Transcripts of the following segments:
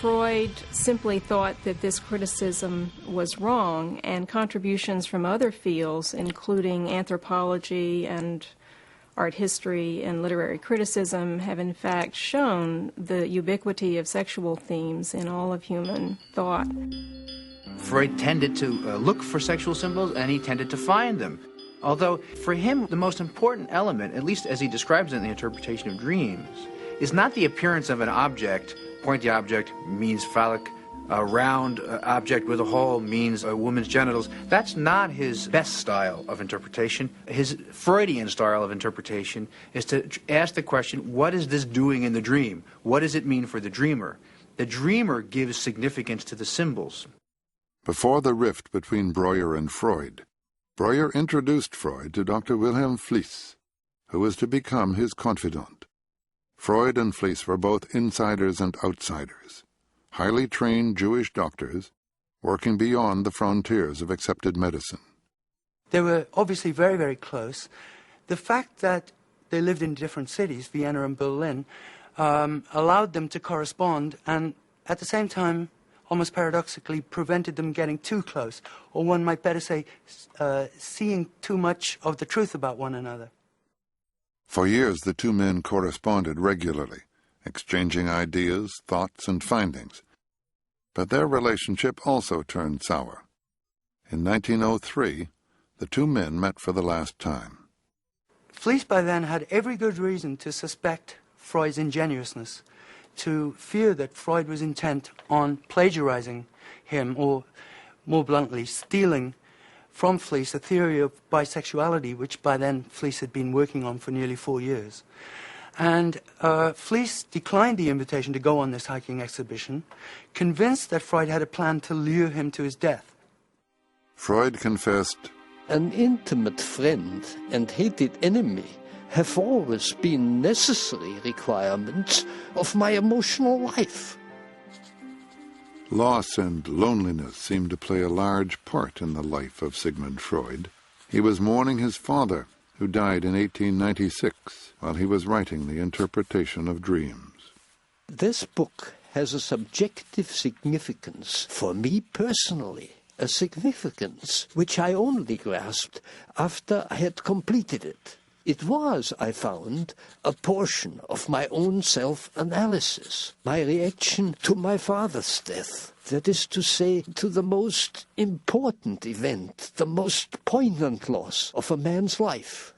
Freud simply thought that this criticism was wrong, and contributions from other fields, including anthropology and art history and literary criticism, have in fact shown the ubiquity of sexual themes in all of human thought. Freud tended to look for sexual symbols, and he tended to find them. Although, for him, the most important element, at least as he describes it in the interpretation of dreams, is not the appearance of an object. Pointy object means phallic. A round object with a hole means a woman's genitals. That's not his best style of interpretation. His Freudian style of interpretation is to ask the question, what is this doing in the dream? What does it mean for the dreamer? The dreamer gives significance to the symbols. Before the rift between Breuer and Freud, Breuer introduced Freud to Dr. Wilhelm Fliess, who was to become his confidant. Freud and Fliess were both insiders and outsiders, highly trained Jewish doctors working beyond the frontiers of accepted medicine. They were obviously very, very close. The fact that they lived in different cities, Vienna and Berlin, allowed them to correspond and at the same time, almost paradoxically, prevented them getting too close, or one might better say, seeing too much of the truth about one another. For years, the two men corresponded regularly, exchanging ideas, thoughts, and findings. But their relationship also turned sour. In 1903, the two men met for the last time. Fliess by then had every good reason to suspect Freud's ingenuousness, to fear that Freud was intent on plagiarizing him, or more bluntly, stealing from Fliess a theory of bisexuality, which by then Fliess had been working on for nearly 4 years. And Fliess declined the invitation to go on this hiking exhibition, convinced that Freud had a plan to lure him to his death. Freud confessed, "An intimate friend and hated enemy have always been necessary requirements of my emotional life." Loss and loneliness seemed to play a large part in the life of Sigmund Freud. He was mourning his father, who died in 1896, while he was writing the interpretation of dreams. This book has a subjective significance for me personally, a significance which I only grasped after I had completed it. It was, I found, a portion of my own self-analysis, my reaction to my father's death. That is to say, to the most important event, the most poignant loss of a man's life.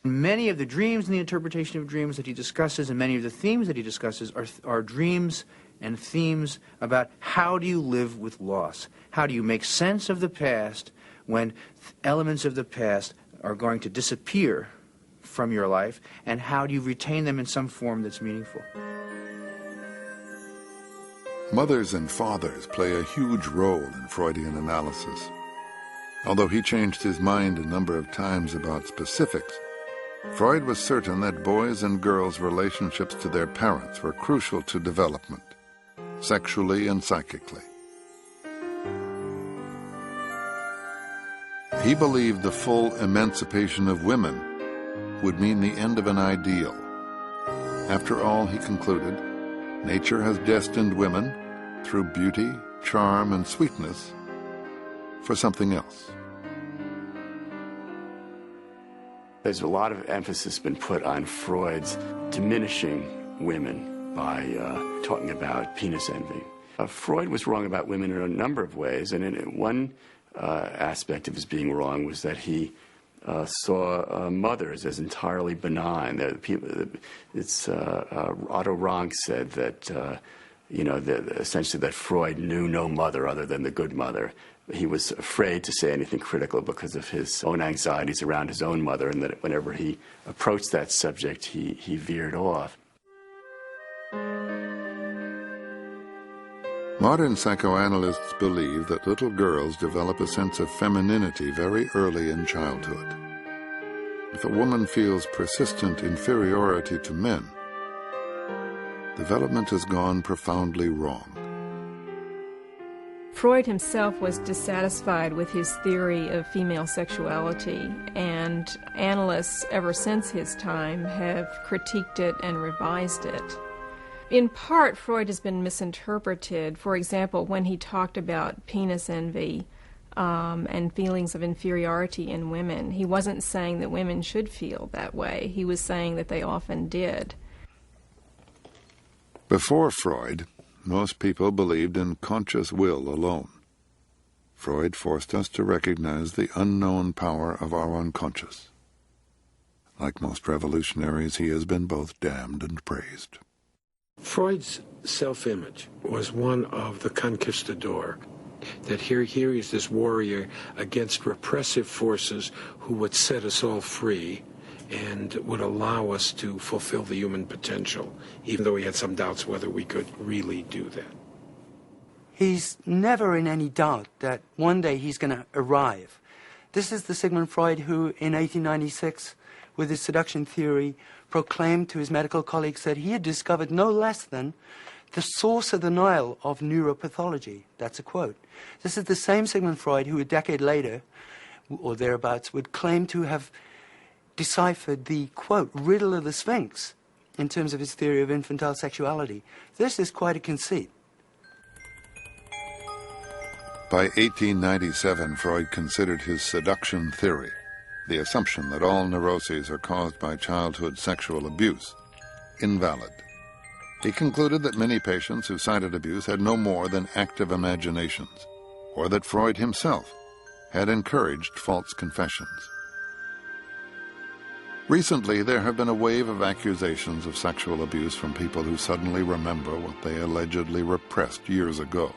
Many of the dreams and the interpretation of dreams that he discusses, and many of the themes that he discusses, are dreams and themes about how do you live with loss? How do you make sense of the past when elements of the past are going to disappear from your life, and how do you retain them in some form that's meaningful? Mothers and fathers play a huge role in Freudian analysis. Although he changed his mind a number of times about specifics, Freud was certain that boys' and girls' relationships to their parents were crucial to development, sexually and psychically. He believed the full emancipation of women would mean the end of an ideal. After all, he concluded, nature has destined women, through beauty, charm, and sweetness, for something else. There's a lot of emphasis been put on Freud's diminishing women by talking about penis envy. Freud was wrong about women in a number of ways, and in one aspect of his being wrong was that he saw mothers as entirely benign. Otto Rank said that, essentially that Freud knew no mother other than the good mother. He was afraid to say anything critical because of his own anxieties around his own mother, and that whenever he approached that subject, he veered off. Modern psychoanalysts believe that little girls develop a sense of femininity very early in childhood. If a woman feels persistent inferiority to men, development has gone profoundly wrong. Freud himself was dissatisfied with his theory of female sexuality, and analysts ever since his time have critiqued it and revised it. In part, Freud has been misinterpreted. For example, when he talked about penis envy and feelings of inferiority in women, he wasn't saying that women should feel that way. He was saying that they often did. Before Freud, most people believed in conscious will alone. Freud forced us to recognize the unknown power of our unconscious. Like most revolutionaries, he has been both damned and praised. Freud's self-image was one of the conquistador, that here is this warrior against repressive forces who would set us all free and would allow us to fulfill the human potential, even though he had some doubts whether we could really do that. He's never in any doubt that one day he's going to arrive. This is the Sigmund Freud who, in 1896, with his seduction theory, proclaimed to his medical colleagues that he had discovered no less than the source of the Nile of neuropathology. That's a quote. This is the same Sigmund Freud who, a decade later, or thereabouts, would claim to have deciphered the, quote, riddle of the Sphinx in terms of his theory of infantile sexuality. This is quite a conceit. By 1897, Freud considered his seduction theory, the assumption that all neuroses are caused by childhood sexual abuse, invalid. He concluded that many patients who cited abuse had no more than active imaginations, or that Freud himself had encouraged false confessions. Recently, there have been a wave of accusations of sexual abuse from people who suddenly remember what they allegedly repressed years ago.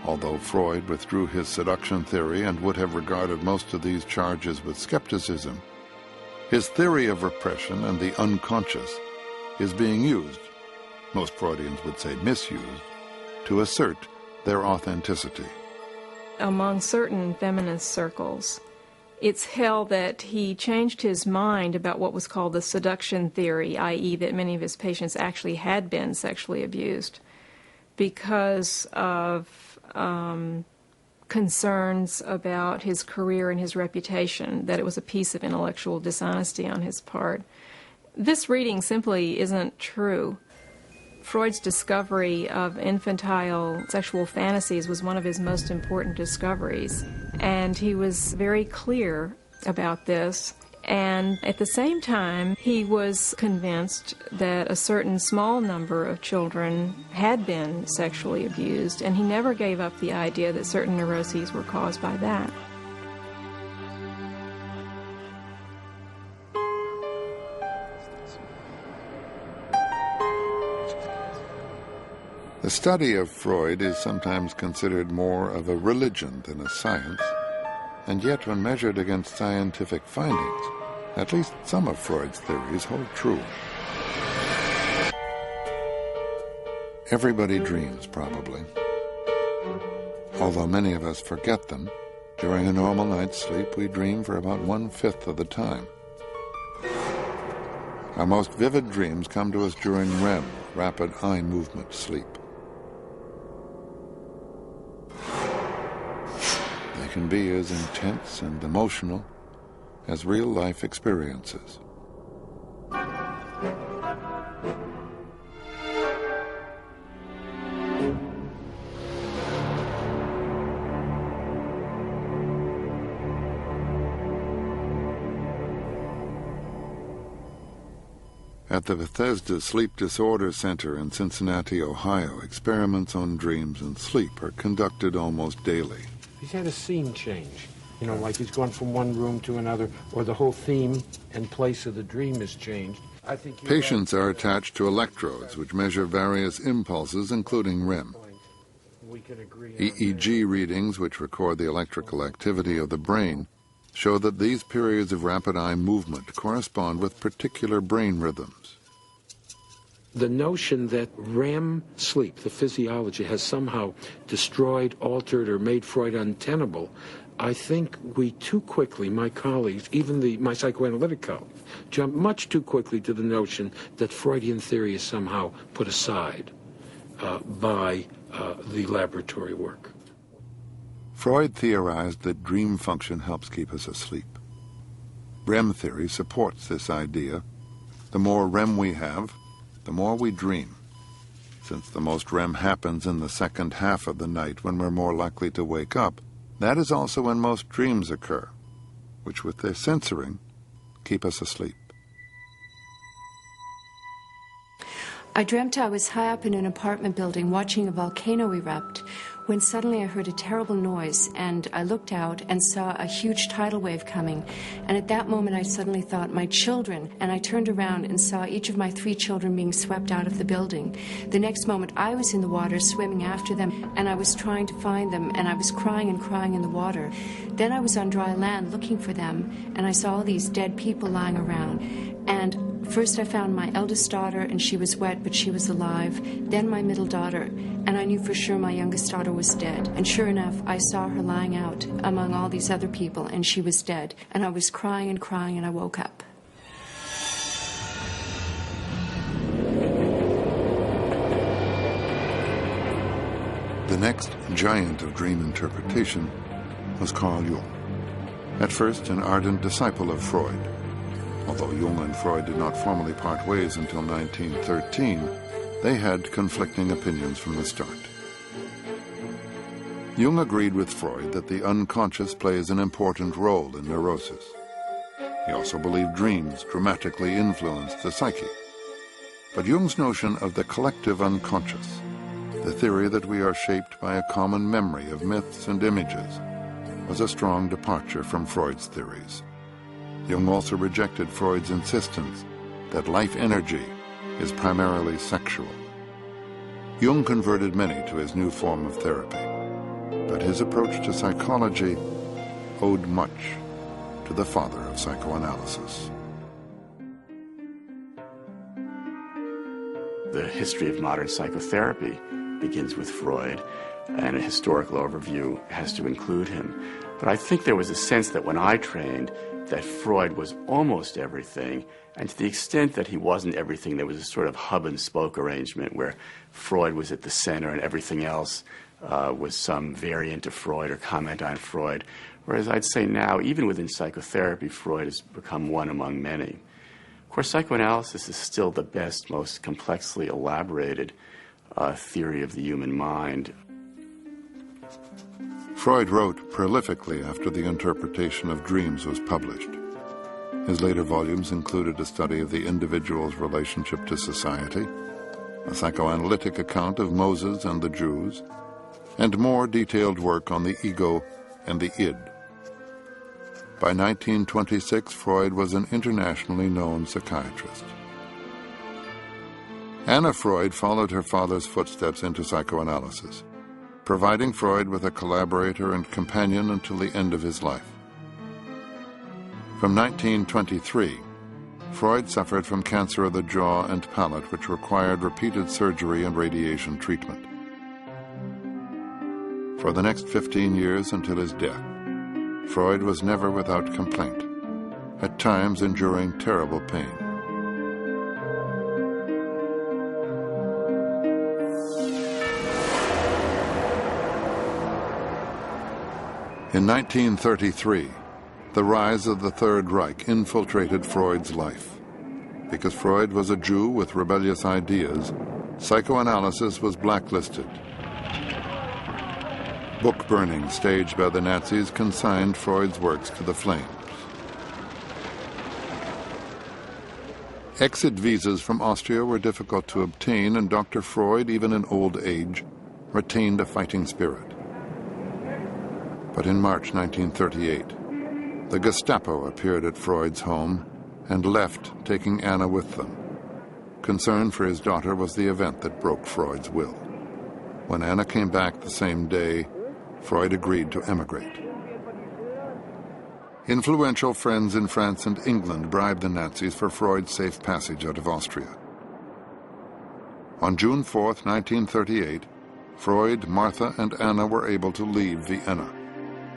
Although Freud withdrew his seduction theory and would have regarded most of these charges with skepticism, his theory of repression and the unconscious is being used, most Freudians would say misused, to assert their authenticity. Among certain feminist circles, it's held that he changed his mind about what was called the seduction theory, i.e. that many of his patients actually had been sexually abused, because of concerns about his career and his reputation, that it was a piece of intellectual dishonesty on his part. This reading simply isn't true. Freud's discovery of infantile sexual fantasies was one of his most important discoveries, and he was very clear about this. And at the same time, he was convinced that a certain small number of children had been sexually abused, and he never gave up the idea that certain neuroses were caused by that. The study of Freud is sometimes considered more of a religion than a science, and yet when measured against scientific findings, at least some of Freud's theories hold true. Everybody dreams, probably. Although many of us forget them, during a normal night's sleep we dream for about 1/5 of the time. Our most vivid dreams come to us during REM, rapid eye movement sleep. They can be as intense and emotional as real-life experiences. At the Bethesda Sleep Disorder Center in Cincinnati, Ohio, experiments on dreams and sleep are conducted almost daily. He's had a scene change, like he's gone from one room to another, or the whole theme and place of the dream has changed. I think patients are attached to electrodes which measure various impulses, including REM. EEG readings, which record the electrical activity of the brain, show that these periods of rapid eye movement correspond with particular brain rhythms. The notion that REM sleep, the physiology, has somehow destroyed, altered, or made Freud untenable, I think we too quickly, my colleagues, even my psychoanalytic colleagues, jump much too quickly to the notion that Freudian theory is somehow put aside by the laboratory work. Freud theorized that dream function helps keep us asleep. REM theory supports this idea. The more REM we have, the more we dream. Since the most REM happens in the second half of the night when we're more likely to wake up, that is also when most dreams occur, which with their censoring keep us asleep. I dreamt I was high up in an apartment building watching a volcano erupt when suddenly I heard a terrible noise, and I looked out and saw a huge tidal wave coming. And at that moment I suddenly thought, my children, and I turned around and saw each of my 3 children being swept out of the building. The next moment I was in the water swimming after them, and I was trying to find them, and I was crying and crying in the water. Then I was on dry land looking for them, and I saw all these dead people lying around. And first I found my eldest daughter, and she was wet, but she was alive. Then my middle daughter, and I knew for sure my youngest daughter was dead. And sure enough, I saw her lying out among all these other people, and she was dead. And I was crying and crying, and I woke up. The next giant of dream interpretation was Carl Jung. At first an ardent disciple of Freud. Although Jung and Freud did not formally part ways until 1913, they had conflicting opinions from the start. Jung agreed with Freud that the unconscious plays an important role in neurosis. He also believed dreams dramatically influenced the psyche. But Jung's notion of the collective unconscious, the theory that we are shaped by a common memory of myths and images, was a strong departure from Freud's theories. Jung also rejected Freud's insistence that life energy is primarily sexual. Jung converted many to his new form of therapy, but his approach to psychology owed much to the father of psychoanalysis. The history of modern psychotherapy begins with Freud, and a historical overview has to include him. But I think there was a sense that when I trained, that Freud was almost everything, and to the extent that he wasn't everything, there was a sort of hub and spoke arrangement where Freud was at the center and everything else was some variant of Freud or comment on Freud. Whereas I'd say now, even within psychotherapy, Freud has become one among many. Of course, psychoanalysis is still the best, most complexly elaborated theory of the human mind. Freud wrote prolifically after the interpretation of dreams was published. His later volumes included a study of the individual's relationship to society, a psychoanalytic account of Moses and the Jews, and more detailed work on the ego and the id. By 1926, Freud was an internationally known psychiatrist. Anna Freud followed her father's footsteps into psychoanalysis, providing Freud with a collaborator and companion until the end of his life. From 1923, Freud suffered from cancer of the jaw and palate, which required repeated surgery and radiation treatment. For the next 15 years until his death, Freud was never without complaint, at times enduring terrible pain. In 1933, the rise of the Third Reich infiltrated Freud's life. Because Freud was a Jew with rebellious ideas, psychoanalysis was blacklisted. Book burning staged by the Nazis consigned Freud's works to the flames. Exit visas from Austria were difficult to obtain, and Dr. Freud, even in old age, retained a fighting spirit. But in March 1938, the Gestapo appeared at Freud's home and left, taking Anna with them. Concern for his daughter was the event that broke Freud's will. When Anna came back the same day, Freud agreed to emigrate. Influential friends in France and England bribed the Nazis for Freud's safe passage out of Austria. On June 4, 1938, Freud, Martha, and Anna were able to leave Vienna.